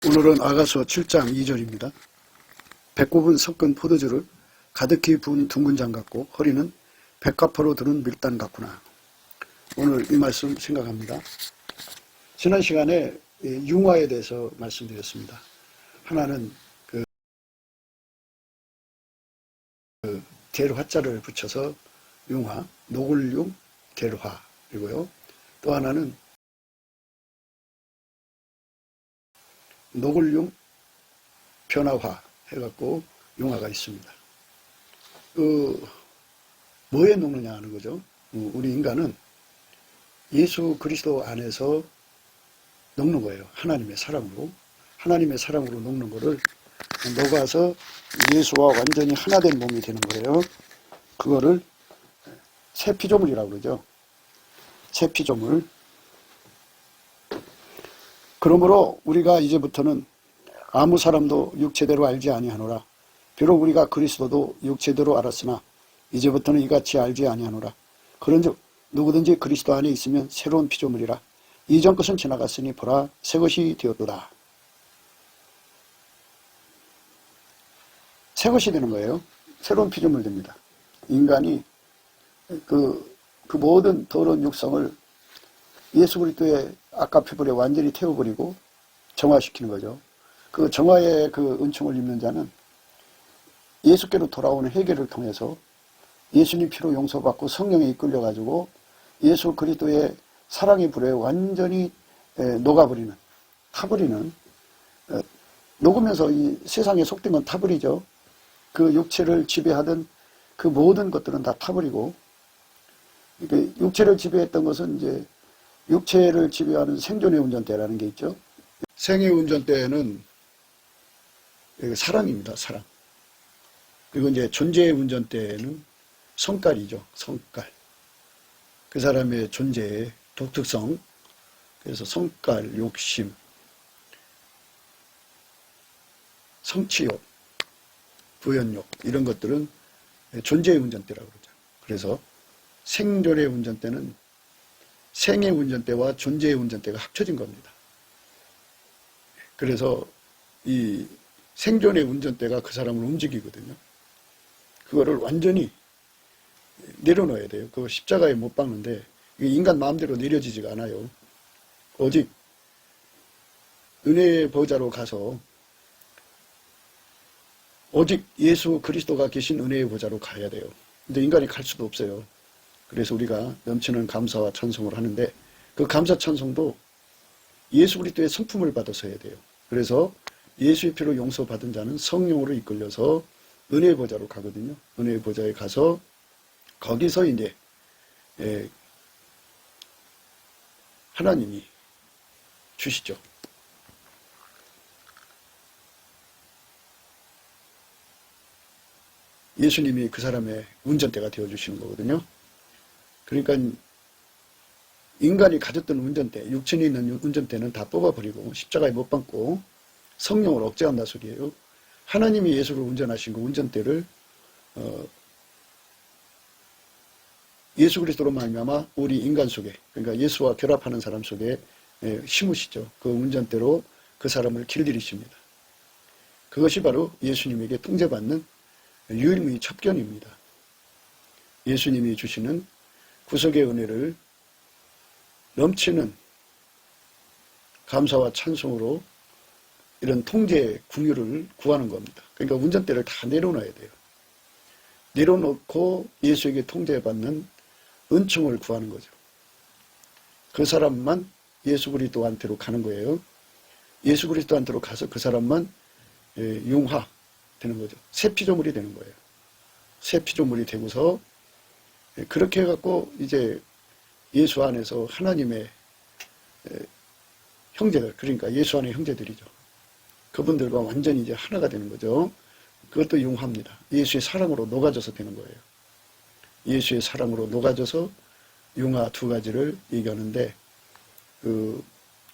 오늘은 아가서 7장 2절입니다. 배꼽은 섞은 포도주를 가득히 부은 둥근 장 같고 허리는 백합화로 두른 밀단 같구나. 오늘 이 말씀 생각합니다. 지난 시간에 융화에 대해서 말씀드렸습니다. 하나는 계르화자를 붙여서 융화, 노골융, 계르화이고요. 또 하나는 노골융, 변화화 해갖고 융화가 있습니다. 뭐에 녹느냐 하는 거죠. 우리 인간은 예수 그리스도 안에서 녹는 거예요. 하나님의 사랑으로. 하나님의 사랑으로 녹는 거를 녹아서 예수와 완전히 하나 된 몸이 되는 거예요. 그거를 새 피조물이라고 그러죠. 새 피조물. 그러므로 우리가 이제부터는 아무 사람도 육체대로 알지 아니하노라. 비록 우리가 그리스도도 육체대로 알았으나 이제부터는 이같이 알지 아니하노라. 그런즉 누구든지 그리스도 안에 있으면 새로운 피조물이라. 이전 것은 지나갔으니 보라 새 것이 되었도다. 새 것이 되는 거예요. 새로운 피조물 됩니다. 인간이 그 모든 더러운 육성을 예수 그리스도의 아까피불에 완전히 태워버리고 정화시키는 거죠. 그 정화의 그 은총을 입는 자는 예수께로 돌아오는 회개를 통해서 예수님 피로 용서받고 성령에 이끌려가지고 예수 그리스도의 사랑의 불에 완전히 녹아버리는, 타버리는, 녹으면서 이 세상에 속된 건 타버리죠. 그 육체를 지배하던 그 모든 것들은 다 타버리고, 육체를 지배했던 것은 이제 육체를 지배하는 생존의 운전대라는 게 있죠. 생의 운전대는 사랑입니다. 사랑. 그리고 이제 존재의 운전대는 성깔이죠. 성깔. 그 사람의 존재의 독특성. 그래서 성깔, 욕심, 성취욕, 부연욕 이런 것들은 존재의 운전대라고 그러죠. 그래서 생존의 운전대는 생의 운전대와 존재의 운전대가 합쳐진 겁니다. 그래서 이 생존의 운전대가 그 사람을 움직이거든요. 그거를 완전히 내려놓아야 돼요. 그거 십자가에 못 박는데 인간 마음대로 내려지지가 않아요. 오직 은혜의 보좌로 가서 오직 예수 그리스도가 계신 은혜의 보좌로 가야 돼요. 근데 인간이 갈 수도 없어요. 그래서 우리가 넘치는 감사와 찬송을 하는데 그 감사 찬송도 예수 그리스도의 성품을 받아서 해야 돼요. 그래서 예수의 피로 용서받은 자는 성령으로 이끌려서 은혜의 보좌로 가거든요. 은혜의 보좌에 가서 거기서 이제 하나님이 주시죠. 예수님이 그 사람의 운전대가 되어주시는 거거든요. 그러니까 인간이 가졌던 운전대, 육신이 있는 운전대는 다 뽑아버리고 십자가에 못 박고 성령을 억제한다 소리예요. 하나님이 예수를 운전하신 그 운전대를 예수 그리스도로 말미암아 우리 인간 속에, 그러니까 예수와 결합하는 사람 속에 심으시죠. 그 운전대로 그 사람을 길들이십니다. 그것이 바로 예수님에게 통제받는 유일무이 첩견입니다. 예수님이 주시는 구속의 은혜를 넘치는 감사와 찬송으로 이런 통제의 궁유를 구하는 겁니다. 그러니까 운전대를 다 내려놔야 돼요. 내려놓고 예수에게 통제받는 은총을 구하는 거죠. 그 사람만 예수 그리스도한테로 가는 거예요. 예수 그리스도한테로 가서 그 사람만 융화 되는 거죠. 새 피조물이 되는 거예요. 새 피조물이 되고서 그렇게 해갖고 이제 예수 안에서 하나님의 형제들, 그러니까 예수 안의 형제들이죠. 그분들과 완전히 이제 하나가 되는 거죠. 그것도 융화입니다. 예수의 사랑으로 녹아져서 되는 거예요. 예수의 사랑으로 녹아져서 융화 두 가지를 얘기하는데,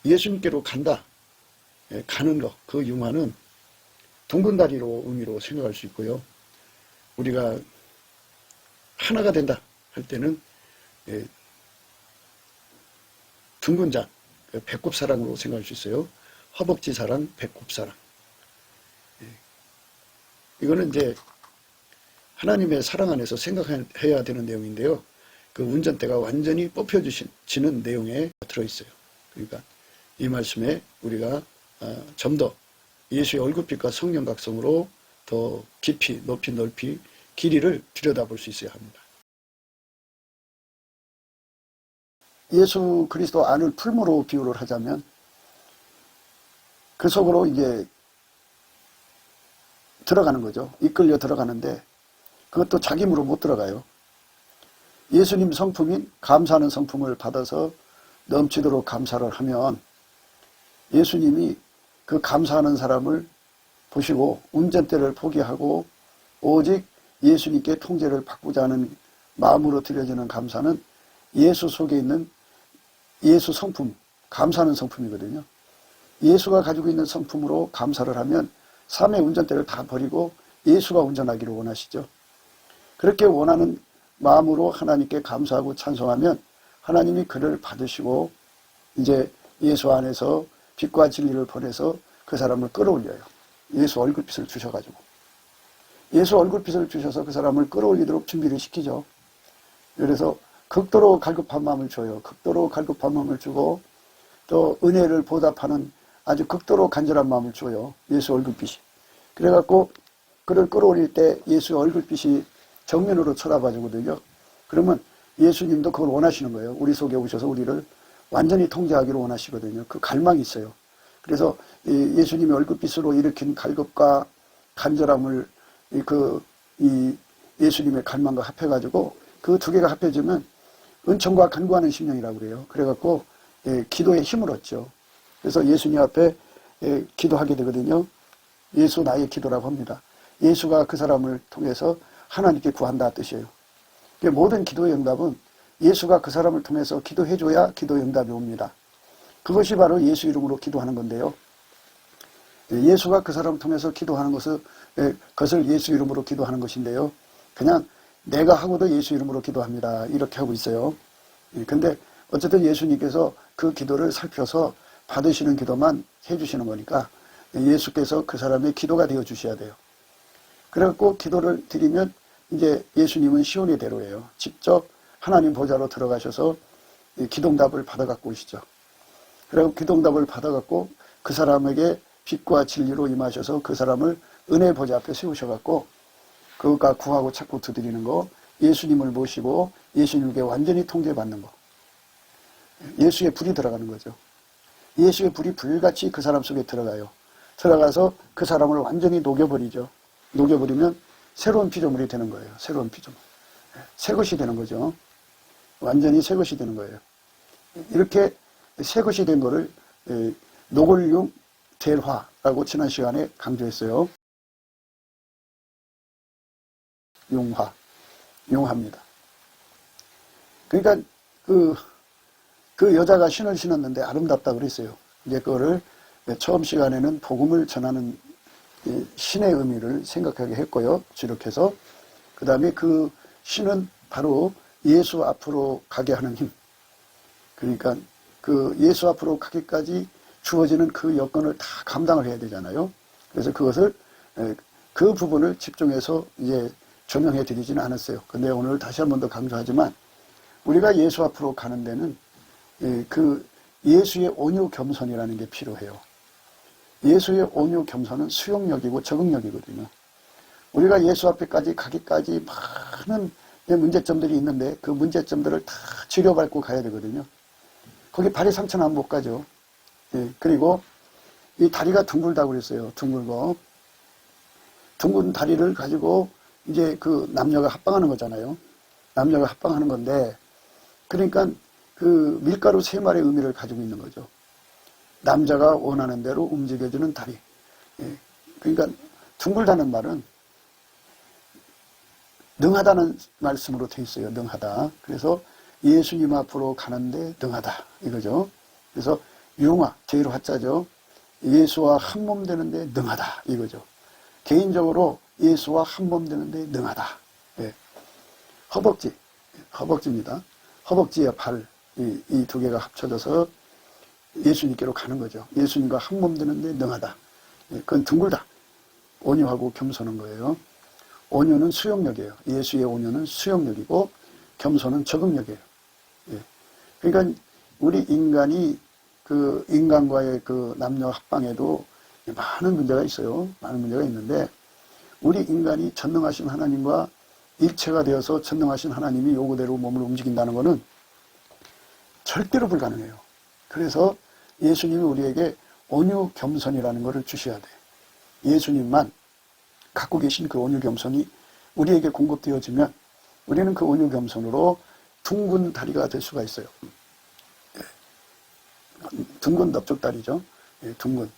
예수님께로 간다, 가는 것, 그 융화는 둥근 다리로 의미로 생각할 수 있고요. 우리가 하나가 된다 할 때는 둥근 장, 배꼽 사랑으로 생각할 수 있어요. 허벅지 사랑, 배꼽 사랑. 이거는 이제 하나님의 사랑 안에서 생각해야 되는 내용인데요. 그 운전대가 완전히 뽑혀지는 내용에 들어있어요. 그러니까 이 말씀에 우리가 좀 더 예수의 얼굴빛과 성령 각성으로 더 깊이, 높이, 넓이, 길이를 들여다볼 수 있어야 합니다. 예수 그리스도 안을 풀무로 비유를 하자면 그 속으로 이제 들어가는 거죠. 이끌려 들어가는데 그것도 자기 힘으로 못 들어가요. 예수님 성품인 감사하는 성품을 받아서 넘치도록 감사를 하면 예수님이 그 감사하는 사람을 보시고 운전대를 포기하고 오직 예수님께 통제를 받고자 하는 마음으로 드려지는 감사는 예수 속에 있는 예수 성품, 감사하는 성품이거든요. 예수가 가지고 있는 성품으로 감사를 하면 삶의 운전대를 다 버리고 예수가 운전하기를 원하시죠. 그렇게 원하는 마음으로 하나님께 감사하고 찬송하면 하나님이 그를 받으시고 이제 예수 안에서 빛과 진리를 보내서 그 사람을 끌어올려요. 예수 얼굴빛을 주셔가지고. 예수 얼굴빛을 주셔서 그 사람을 끌어올리도록 준비를 시키죠. 그래서 극도로 갈급한 마음을 줘요. 극도로 갈급한 마음을 주고 또 은혜를 보답하는 아주 극도로 간절한 마음을 줘요. 예수 얼굴빛이. 그래갖고 그를 끌어올릴 때 예수 얼굴빛이 정면으로 쳐다봐 주거든요. 그러면 예수님도 그걸 원하시는 거예요. 우리 속에 오셔서 우리를 완전히 통제하기를 원하시거든요. 그 갈망이 있어요. 그래서 예수님의 얼굴빛으로 일으킨 갈급과 간절함을 이 예수님의 갈망과 합해가지고 그 두 개가 합해지면 은총과 간구하는 심령이라고 그래요. 그래갖고 기도의 힘을 얻죠. 그래서 예수님 앞에 기도하게 되거든요. 예수 나의 기도라고 합니다. 예수가 그 사람을 통해서 하나님께 구한다 뜻이에요. 모든 기도의 응답은 예수가 그 사람을 통해서 기도해줘야 기도의 응답이 옵니다. 그것이 바로 예수 이름으로 기도하는 건데요. 예수가 그 사람을 통해서 기도하는 것을 예수 이름으로 기도하는 것인데요. 그냥 내가 하고도 예수 이름으로 기도합니다. 이렇게 하고 있어요. 근데 어쨌든 예수님께서 그 기도를 살펴서 받으시는 기도만 해주시는 거니까 예수께서 그 사람의 기도가 되어 주셔야 돼요. 그래갖고 기도를 드리면 이제 예수님은 시온의 대로예요. 직접 하나님 보좌로 들어가셔서 기도응답을 받아갖고 오시죠. 그리고 기도응답을 받아갖고 그 사람에게 빛과 진리로 임하셔서 그 사람을 은혜 보좌 앞에 세우셔갖고 그가 구하고 찾고 두드리는 거, 예수님을 모시고 예수님께 완전히 통제받는 거. 예수의 불이 들어가는 거죠. 예수의 불이 불같이 그 사람 속에 들어가요. 들어가서 그 사람을 완전히 녹여버리죠. 녹여버리면 새로운 피조물이 되는 거예요. 새로운 피조물. 새 것이 되는 거죠. 완전히 새 것이 되는 거예요. 이렇게 새 것이 된 거를 노골융 대화라고 지난 시간에 강조했어요. 용화입니다. 그러니까 그 여자가 신을 신었는데 아름답다 그랬어요. 이제 그거를 처음 시간에는 복음을 전하는 신의 의미를 생각하게 했고요. 주력해서. 그 다음에 그 신은 바로 예수 앞으로 가게 하는 힘. 그러니까 그 예수 앞으로 가기까지 주어지는 그 여건을 다 감당을 해야 되잖아요. 그래서 그것을 그 부분을 집중해서 이제 조명해 드리지는 않았어요. 근데 오늘 다시 한 번 더 강조하지만 우리가 예수 앞으로 가는 데는 그 예수의 온유 겸손이라는 게 필요해요. 예수의 온유 겸손은 수용력이고 적응력이거든요. 우리가 예수 앞에까지 가기까지 많은 문제점들이 있는데 그 문제점들을 다 치료받고 가야 되거든요. 거기 발이 상처나면 못 가죠. 그리고 이 다리가 둥글다고 그랬어요. 둥글고. 둥근 다리를 가지고 이제 그 남녀가 합방하는 거잖아요. 남녀가 합방하는 건데, 그러니까 그 밀가루 3마리의 의미를 가지고 있는 거죠. 남자가 원하는 대로 움직여주는 다리. 그러니까 둥글다는 말은 능하다는 말씀으로 돼 있어요. 능하다. 그래서 예수님 앞으로 가는데 능하다. 이거죠. 그래서 융화, 제일 화자죠. 예수와 한 몸 되는데 능하다. 이거죠. 개인적으로 예수와 한 몸 되는데 능하다. 허벅지입니다. 허벅지와 발, 이 두 개가 합쳐져서 예수님께로 가는 거죠. 예수님과 한 몸 되는데 능하다. 그건 둥글다. 온유하고 겸손한 거예요. 온유는 수용력이에요. 예수의 온유는 수용력이고 겸손은 적응력이에요. 그러니까 우리 인간이 그 인간과의 그 남녀 합방에도 많은 문제가 있어요. 많은 문제가 있는데 우리 인간이 전능하신 하나님과 일체가 되어서 전능하신 하나님이 요구대로 몸을 움직인다는 것은 절대로 불가능해요. 그래서 예수님이 우리에게 온유 겸손이라는 것을 주셔야 돼. 예수님만 갖고 계신 그 온유 겸손이 우리에게 공급되어지면 우리는 그 온유 겸손으로 둥근 다리가 될 수가 있어요. 둥근 넓적다리죠. 둥근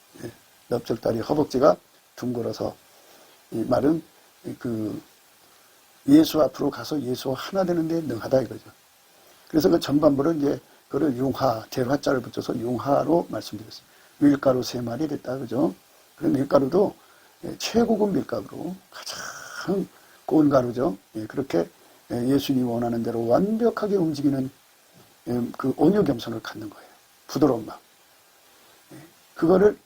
넓적다리 허벅지가 둥글어서 이 말은 그 예수 앞으로 가서 예수와 하나 되는데 능하다 이거죠. 그래서 그 전반부를 이제 그를 융화, 대화자를 붙여서 융화로 말씀드렸어요. 밀가루 3마리 됐다 그죠. 그 밀가루도 최고급 밀가루로 가장 고운 가루죠. 그렇게 예수님이 원하는 대로 완벽하게 움직이는 그 온유 겸손을 갖는 거예요. 부드러운 마음. 그거를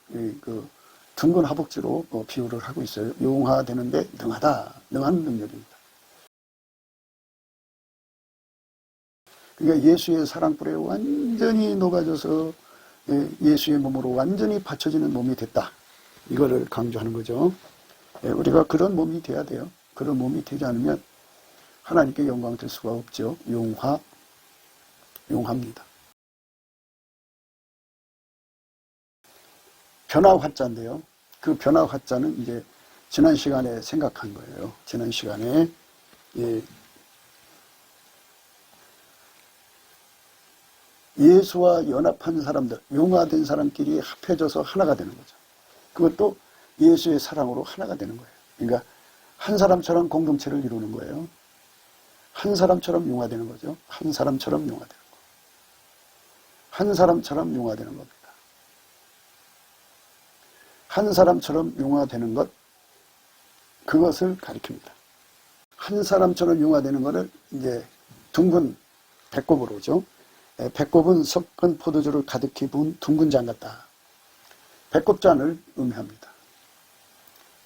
그 둥근 허벅지로 비유를 하고 있어요. 용화되는데 능하다. 능한 능력입니다. 그러니까 예수의 사랑불에 완전히 녹아져서 예수의 몸으로 완전히 받쳐지는 몸이 됐다. 이거를 강조하는 거죠. 우리가 그런 몸이 돼야 돼요. 그런 몸이 되지 않으면 하나님께 영광 될 수가 없죠. 용합니다. 변화화자인데요. 그 변화화자는 이제 지난 시간에 생각한 거예요. 지난 시간에 예수와 연합한 사람들, 용화된 사람끼리 합해져서 하나가 되는 거죠. 그것도 예수의 사랑으로 하나가 되는 거예요. 그러니까 한 사람처럼 공동체를 이루는 거예요. 한 사람처럼 용화되는 거죠. 한 사람처럼 용화되는 거. 한 사람처럼 용화되는 겁니다. 한 사람처럼 용화되는 것, 그것을 가리킵니다. 한 사람처럼 용화되는 것을 이제 둥근 배꼽으로죠. 배꼽은 섞은 포도주를 가득히 부은 둥근 잔 같다. 배꼽잔을 의미합니다.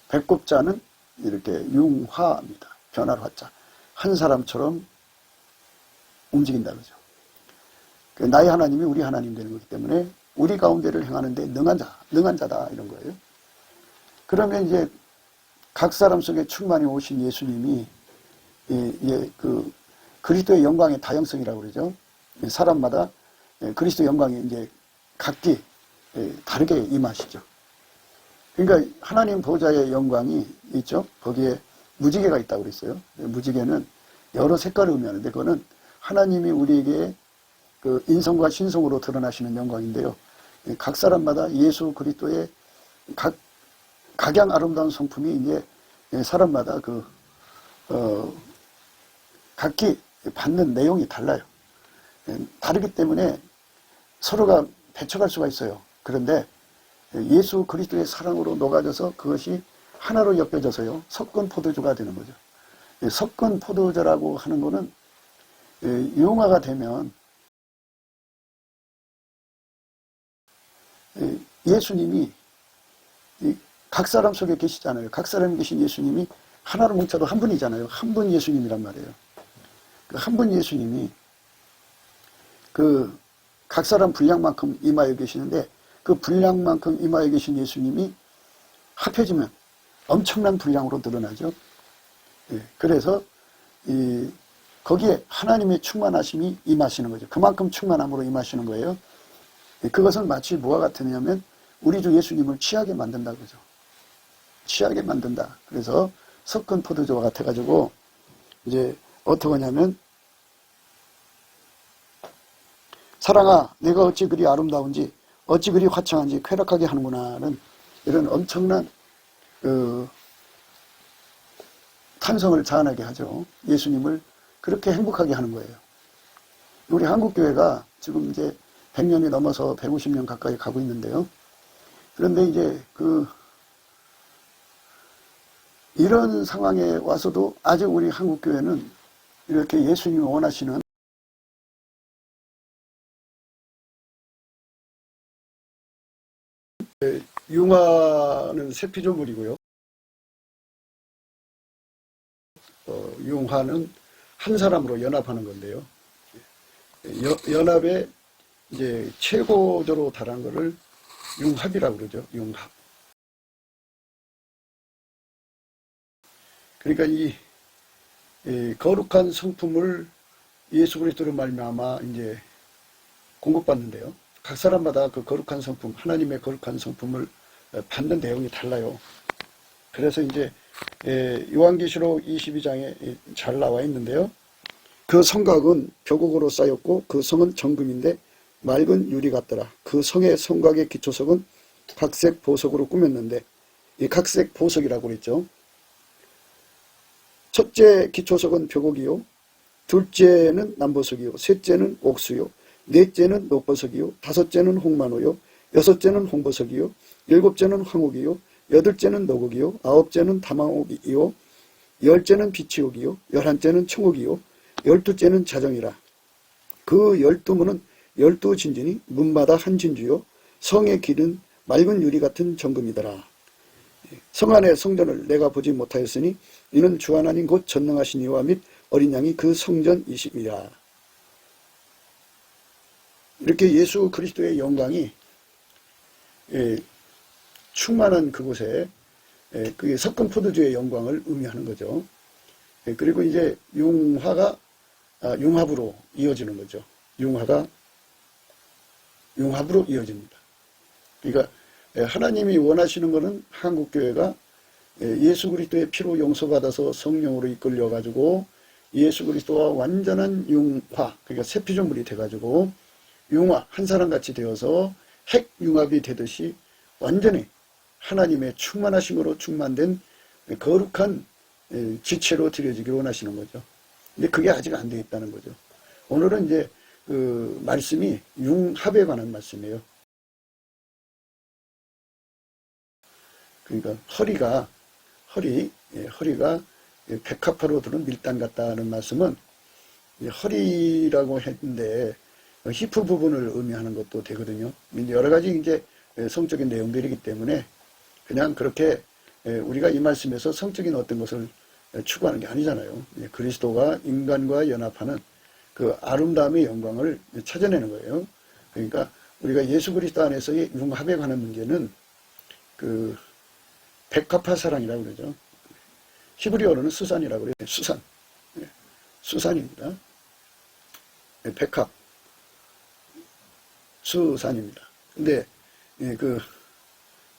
배꼽잔은 이렇게 융화입니다. 변화를 화자. 한 사람처럼 움직인다 그죠. 나의 하나님이 우리 하나님 되는 거기 때문에 우리 가운데를 행하는데 능한 자다 이런 거예요. 그러면 이제 각 사람 속에 충만히 오신 예수님이 그 그리스도의 영광의 다양성이라고 그러죠. 사람마다 그리스도 영광이 이제 각기 다르게 임하시죠. 그러니까 하나님 보좌의 영광이 있죠. 거기에 무지개가 있다고 그랬어요. 무지개는 여러 색깔을 의미하는데 그거는 하나님이 우리에게 그 인성과 신성으로 드러나시는 영광인데요. 각 사람마다 예수 그리스도의 각양 아름다운 성품이 이제 사람마다 각기 받는 내용이 달라요. 다르기 때문에 서로가 배척할 수가 있어요. 그런데 예수 그리스도의 사랑으로 녹아져서 그것이 하나로 엮여져서요. 섞은 포도주가 되는 거죠. 섞은 포도주라고 하는 거는 융화가 되면 예수님이 각 사람 속에 계시잖아요. 각 사람에 계신 예수님이 하나로 뭉쳐도 한 분이잖아요. 한 분 예수님이란 말이에요. 그 한 분 예수님이 그 각 사람 분량만큼 임하여 계시는데 그 분량만큼 임하여 계신 예수님이 합해지면 엄청난 분량으로 늘어나죠. 그래서 거기에 하나님의 충만하심이 임하시는 거죠. 그만큼 충만함으로 임하시는 거예요. 그것은 마치 뭐와 같으냐면 우리 주 예수님을 취하게 만든다 그죠. 취하게 만든다. 그래서 섞은 포도주와 같아가지고 이제 어떻게 하냐면 사랑아 내가 어찌 그리 아름다운지 어찌 그리 화창한지 쾌락하게 하는구나는 이런 엄청난 탄성을 자아나게 하죠. 예수님을 그렇게 행복하게 하는 거예요. 우리 한국교회가 지금 이제 100년이 넘어서 150년 가까이 가고 있는데요. 그런데 이제 이런 상황에 와서도 아직 우리 한국교회는 이렇게 예수님이 원하시는 융화는 새 피조물이고요. 융화는 한 사람으로 연합하는 건데요. 연합의 이제 최고조로 달한 것을 융합이라고 그러죠. 융합. 그러니까 이 거룩한 성품을 예수 그리스도로 말미암아 이제 공급받는데요. 각 사람마다 그 거룩한 성품, 하나님의 거룩한 성품을 받는 내용이 달라요. 그래서 이제 요한계시록 22장에 잘 나와 있는데요. 그 성곽은 벼곡으로 쌓였고 그 성은 정금인데 맑은 유리 같더라. 그 성의 성곽의 기초석은 각색 보석으로 꾸몄는데, 이 각색 보석이라고 그랬죠. 첫째 기초석은 벼곡이요, 둘째는 남보석이요, 셋째는 옥수요, 넷째는 녹보석이요, 다섯째는 홍만호요, 여섯째는 홍보석이요, 일곱째는 황옥이요, 여덟째는 노곡이요, 아홉째는 다망옥이요, 열째는 비치옥이요, 열한째는 청옥이요, 열두째는 자정이라. 그 12문은 12진진이 문마다 한 진주요, 성의 길은 맑은 유리 같은 정금이더라. 성 안의 성전을 내가 보지 못하였으니 이는 주 하나님 곧 전능하신 이와 및 어린 양이 그 성전이심이라. 이렇게 예수 그리스도의 영광이 충만한 그곳에 그게 섞은 포도주의 영광을 의미하는 거죠. 그리고 이제 융화가 융합으로 이어지는 거죠. 융화가 융합으로 이어집니다. 그러니까 하나님이 원하시는 것은 한국교회가 예수 그리스도의 피로 용서받아서 성령으로 이끌려 가지고 예수 그리스도와 완전한 융화, 그러니까 새 피조물이 돼 가지고 융화, 한 사람같이 되어서 핵융합이 되듯이 완전히 하나님의 충만하심으로 충만된 거룩한 지체로 드려지기를 원하시는 거죠. 근데 그게 아직 안 되어 있다는 거죠. 오늘은 이제 그 말씀이 융합에 관한 말씀이에요. 그러니까 허리가 백합화로 드는 밀당 같다는 말씀은 허리라고 했는데 히프 부분을 의미하는 것도 되거든요. 여러 가지 이제 성적인 내용들이기 때문에 그냥 그렇게 우리가 이 말씀에서 성적인 어떤 것을 추구하는 게 아니잖아요. 그리스도가 인간과 연합하는 그 아름다움의 영광을 찾아내는 거예요. 그러니까 우리가 예수 그리스도 안에서의 융합에 관한 문제는 그 백합화 사랑이라고 그러죠. 히브리어로는 수산이라고 그래요. 수산. 수산입니다. 백합. 수산입니다. 근데 그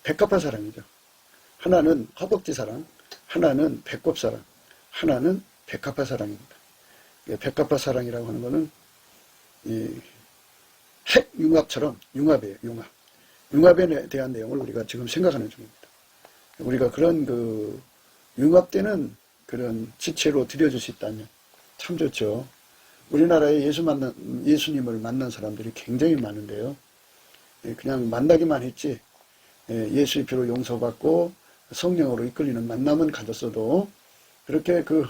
백합화 사랑이죠. 하나는 허벅지 사랑, 하나는 배꼽 사랑, 하나는 백합화 사랑입니다. 백합화 사랑이라고 하는 것은 핵융합처럼 융합이에요. 융합. 융합에 대한 내용을 우리가 지금 생각하는 중입니다. 우리가 그런 그 융합되는 그런 지체로 드려줄 수 있다면 참 좋죠. 우리나라에 예수님을 만난 사람들이 굉장히 많은데요. 그냥 만나기만 했지 예수의 피로 용서받고 성령으로 이끌리는 만남은 가졌어도 그렇게 그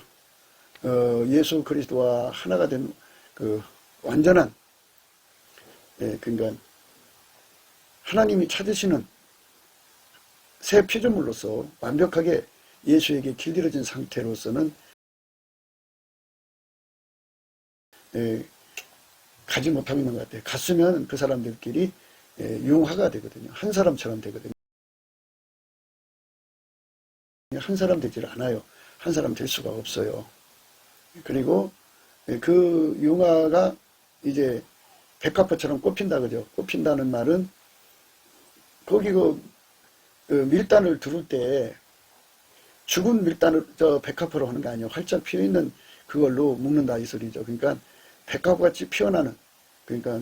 예수 그리스도와 하나가 된 그 완전한 그러니까 하나님이 찾으시는 새 피조물로서 완벽하게 예수에게 길들여진 상태로서는 가지 못하고 있는 것 같아요. 갔으면 그 사람들끼리 융화가 되거든요. 한 사람처럼 되거든요. 한 사람 되질 않아요. 한 사람 될 수가 없어요. 그리고 그 융화가 이제 백합화처럼 꼽힌다 그죠. 꼽힌다는 말은 거기 그 밀단을 두를 때 죽은 밀단을 백합화로 하는 게 아니에요. 활짝 피어있는 그걸로 묶는다 이 소리죠. 그러니까 백합같이 피어나는, 그러니까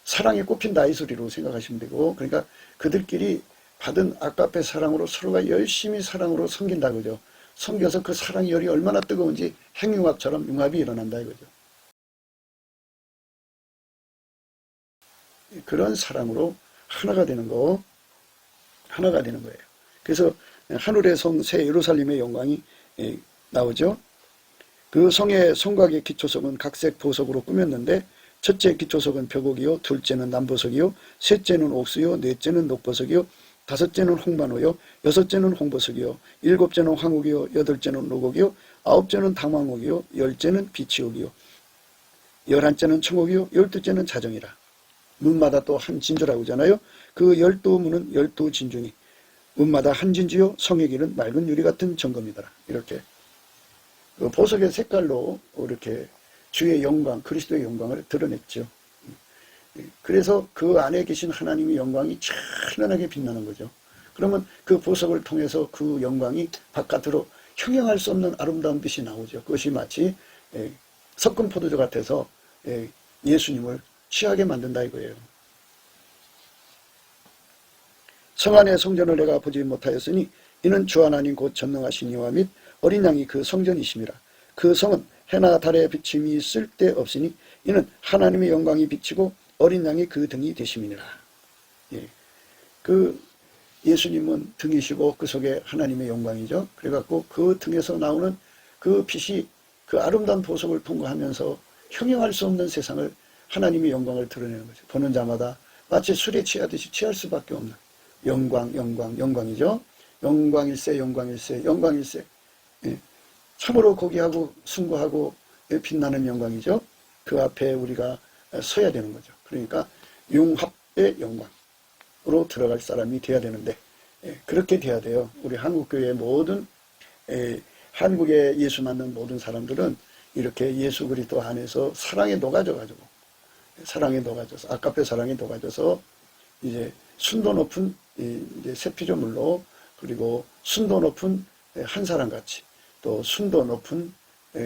사랑이 꼽힌다 이 소리로 생각하시면 되고, 그러니까 그들끼리 받은 아까페 사랑으로 서로가 열심히 사랑으로 섬긴다 그죠. 섬겨서 그 사랑의 열이 얼마나 뜨거운지 핵융합처럼 융합이 일어난다 이거죠. 그런 사랑으로 하나가 되는 거예요. 그래서 하늘의 성 새 예루살렘의 영광이 나오죠. 그 성의 성곽의 기초성은 각색 보석으로 꾸몄는데 첫째 기초석은 벽옥이요, 둘째는 남보석이요, 셋째는 옥수요, 넷째는 녹보석이요, 다섯째는 홍반호요, 여섯째는 홍보석이요, 일곱째는 황옥이요, 여덟째는 녹옥이요, 아홉째는 당황옥이요, 열째는 비치옥이요, 열한째는 청옥이요, 열두째는 자정이라. 문마다 또 한 진주라고 하잖아요. 그 12문은 12진주니 문마다 한 진주요, 성의 길은 맑은 유리 같은 정금이더라. 이렇게 그 보석의 색깔로 이렇게 주의 영광, 그리스도의 영광을 드러냈죠. 그래서 그 안에 계신 하나님의 영광이 찬란하게 빛나는 거죠. 그러면 그 보석을 통해서 그 영광이 바깥으로 형용할 수 없는 아름다운 빛이 나오죠. 그것이 마치 섞은 포도주 같아서 예수님을 취하게 만든다 이거예요. 성 안의 성전을 내가 보지 못하였으니 이는 주 하나님 곧 전능하신 이와 및 어린 양이 그 성전이심이라. 그 성은 해나 달의 비침이 쓸데없으니 이는 하나님의 영광이 비치고 어린 양이 그 등이 되심이니라. 예. 그 예수님은 등이시고 그 속에 하나님의 영광이죠. 그래갖고 그 등에서 나오는 그 빛이 그 아름다운 보석을 통과하면서 형용할 수 없는 세상을 하나님의 영광을 드러내는 거죠. 보는 자마다 마치 술에 취하듯이 취할 수밖에 없는 영광이죠. 영광일세, 영광일세, 영광일세. 예. 참으로 고귀하고 숭고하고 빛나는 영광이죠. 그 앞에 우리가 서야 되는 거죠. 그러니까 융합의 영광으로 들어갈 사람이 돼야 되는데 그렇게 돼야 돼요. 우리 한국교회 모든 한국에 예수 믿는 모든 사람들은 이렇게 예수 그리스도 안에서 사랑에 녹아져서 아까페 사랑에 녹아져서 이제 순도 높은 이제 새 피조물로 그리고 순도 높은 한 사람 같이 또 순도 높은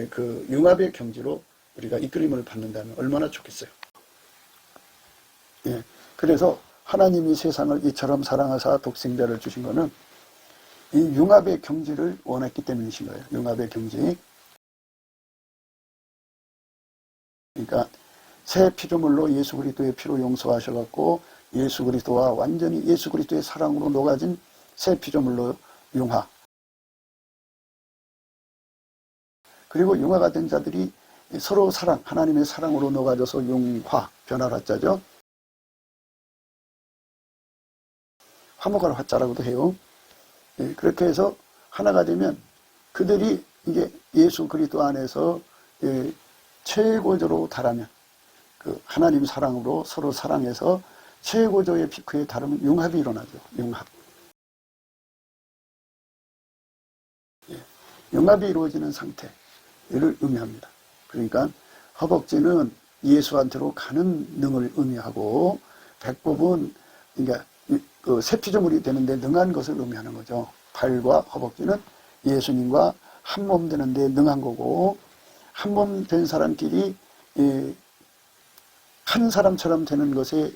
그 융합의 경지로 우리가 이끌림을 받는다면 얼마나 좋겠어요. 예, 그래서 하나님이 세상을 이처럼 사랑하사 독생자를 주신 것은 이 융합의 경지를 원했기 때문이신 거예요. 융합의 경지. 그러니까 새 피조물로 예수 그리스도의 피로 용서하셔갖고 예수 그리스도와 완전히 예수 그리스도의 사랑으로 녹아진 새 피조물로 융화. 그리고 융화가 된 자들이 서로 사랑, 하나님의 사랑으로 녹아져서 융화, 변화를 화자죠. 화목할 화자라고도 해요. 그렇게 해서 하나가 되면 그들이 이게 예수 그리스도 안에서 최고조로 달하면 그 하나님 사랑으로 서로 사랑해서 최고조의 피크에 달하면 융합이 일어나죠. 융합. 융합이 이루어지는 상태를 의미합니다. 그러니까 허벅지는 예수한테로 가는 능을 의미하고 백법은 그러니까 그 새 피조물이 되는데 능한 것을 의미하는 거죠. 발과 허벅지는 예수님과 한 몸 되는데 능한 거고 한 몸 된 사람끼리 한 사람처럼 되는 것에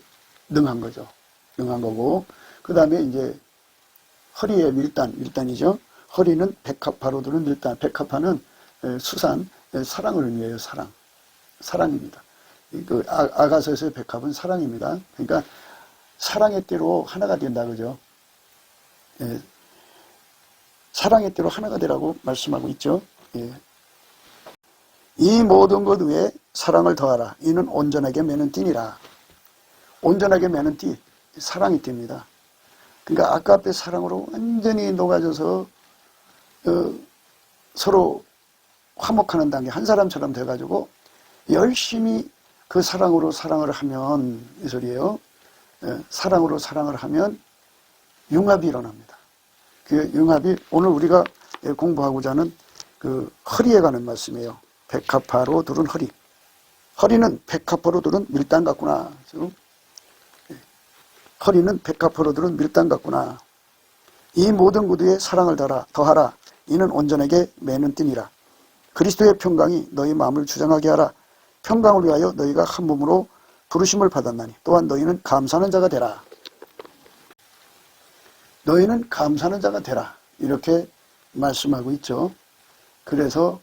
능한 거죠. 능한 거고 그 다음에 이제 허리에 밀단이죠. 허리는 백합화로 두는 밀단. 백합화는 수산, 사랑을 의미해요. 사랑입니다. 그 아가서에서의 백합은 사랑입니다. 그러니까 사랑의 때로 하나가 된다 그죠. 예. 사랑의 때로 하나가 되라고 말씀하고 있죠. 예. 이 모든 것 위에 사랑을 더하라. 이는 온전하게 매는 띠니라. 온전하게 매는 띠, 사랑이 띠입니다. 그러니까 아까 앞에 사랑으로 완전히 녹아져서 서로 화목하는 단계, 한 사람처럼 돼가지고 열심히 그 사랑으로 사랑을 하면 이 소리예요. 사랑으로 사랑을 하면 융합이 일어납니다. 그 융합이 오늘 우리가 공부하고자 하는 그 허리에 관한 말씀이에요. 백합화로 두른 허리. 허리는 백합화로 두른 밀당 같구나. 허리는 백합화로 두른 밀당 같구나. 이 모든 구두에 사랑을 더하라. 이는 온전하게 매는 띠니라. 그리스도의 평강이 너희 마음을 주장하게 하라. 평강을 위하여 너희가 한 몸으로 부르심을 받았나니 또한 너희는 감사하는 자가 되라. 너희는 감사하는 자가 되라. 이렇게 말씀하고 있죠. 그래서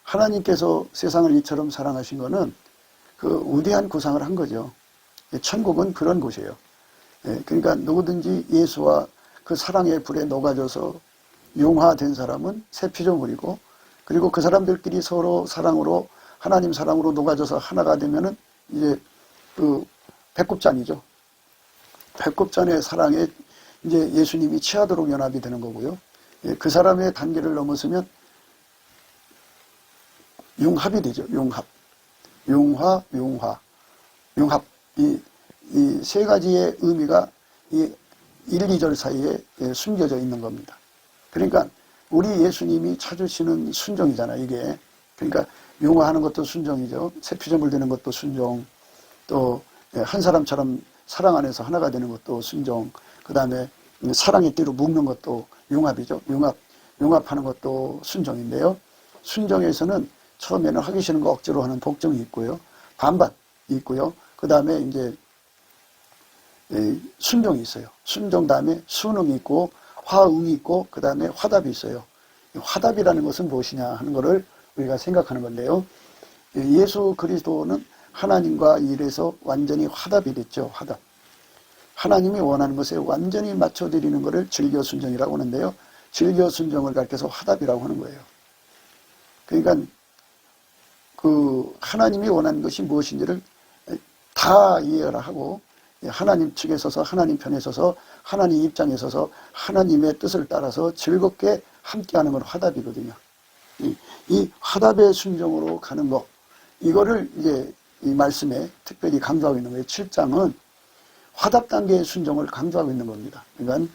하나님께서 세상을 이처럼 사랑하신 것은 그 위대한 구상을 한 거죠. 천국은 그런 곳이에요. 그러니까 누구든지 예수와 그 사랑의 불에 녹아져서 융화된 사람은 새 피조물이고 그리고 그 사람들끼리 서로 사랑으로 하나님 사랑으로 녹아져서 하나가 되면은 이제 그 배꼽잔이죠. 배꼽잔의 사랑에 이제 예수님이 취하도록 연합이 되는 거고요. 예, 그 사람의 단계를 넘어서면 융합이 되죠. 융합. 융화, 융화. 융합. 이 세 가지의 의미가 이 1, 2절 사이에 숨겨져 있는 겁니다. 그러니까 우리 예수님이 찾으시는 순종이잖아요, 이게. 그러니까 융화하는 것도 순종이죠. 새 피조물 되는 것도 순종. 또 한 사람처럼 사랑 안에서 하나가 되는 것도 순종. 그 다음에 사랑의 띠로 묶는 것도 융합이죠. 융합하는 것도 순종인데요. 순종에서는 처음에는 하기 싫은 거 억지로 하는 복종이 있고요. 반반이 있고요. 그 다음에 이제 순종이 있어요. 순종 다음에 순응이 있고 화응이 있고 그 다음에 화답이 있어요. 화답이라는 것은 무엇이냐 하는 것을 우리가 생각하는 건데요. 예수 그리스도는 하나님과 일에서 완전히 화답이 됐죠. 화답. 하나님이 원하는 것에 완전히 맞춰드리는 것을 즐겨 순종이라고 하는데요. 즐겨 순종을 가르쳐서 화답이라고 하는 거예요. 그러니까 그 하나님이 원하는 것이 무엇인지를 다 이해를 하고 하나님 측에 서서 하나님 편에 서서 하나님 입장에 서서 하나님의 뜻을 따라서 즐겁게 함께하는 건 화답이거든요. 이 화답의 순종으로 가는 것, 이거를 이제 이 말씀에 특별히 강조하고 있는 거예요. 7장은 화답 단계의 순종을 강조하고 있는 겁니다. 그러니까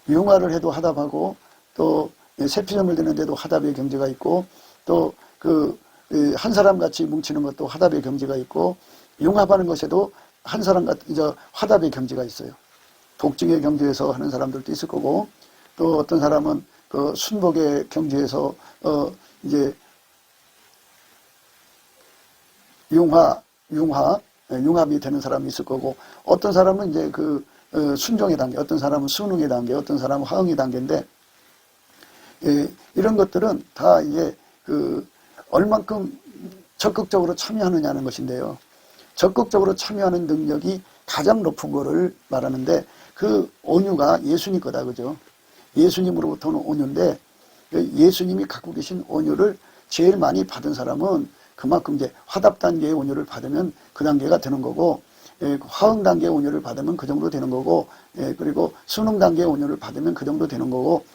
융화를 해도 화답하고 또 새 피조물 되는데도 화답의 경제가 있고 또 한 사람 같이 뭉치는 것도 화답의 경제가 있고 융합하는 것에도 한 사람 같은 화답의 경제가 있어요. 복증의 경제에서 하는 사람들도 있을 거고 또 어떤 사람은 그 순복의 경제에서 이제 융합이 되는 사람이 있을 거고 어떤 사람은 이제 그 순종의 단계, 어떤 사람은 순응의 단계, 어떤 사람은 화응의 단계인데 이런 것들은 다 이제 얼만큼 적극적으로 참여하느냐는 것인데요. 적극적으로 참여하는 능력이 가장 높은 거를 말하는데 그 온유가 예수님 거다, 그죠? 예수님으로부터는 온유인데 예수님이 갖고 계신 온유를 제일 많이 받은 사람은 그만큼 이제 화답 단계의 온유를 받으면 그 단계가 되는 거고 화응 단계의 온유를 받으면 그 정도 되는 거고 그리고 순응 단계의 온유를 받으면 그 정도 되는 거고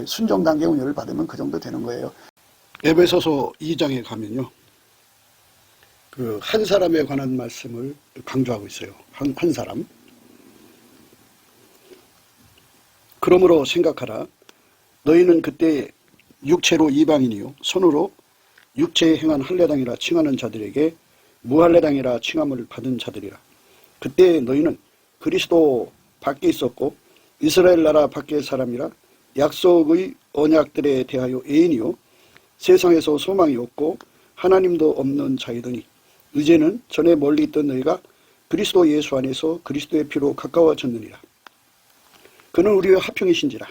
순종 단계의 온유를 받으면 그 정도 되는 거예요. 에베소서 2장에 가면요. 그 한 사람에 관한 말씀을 강조하고 있어요. 한 사람. 그러므로 생각하라. 너희는 그때 육체로 이방인이요 손으로 육체에 행한 할례당이라 칭하는 자들에게 무할례당이라 칭함을 받은 자들이라. 그때 너희는 그리스도 밖에 있었고 이스라엘 나라 밖의 사람이라 약속의 언약들에 대하여 애인이요 세상에서 소망이 없고 하나님도 없는 자이더니 이제는 전에 멀리 있던 너희가 그리스도 예수 안에서 그리스도의 피로 가까워졌느니라. 그는 우리의 화평이신지라.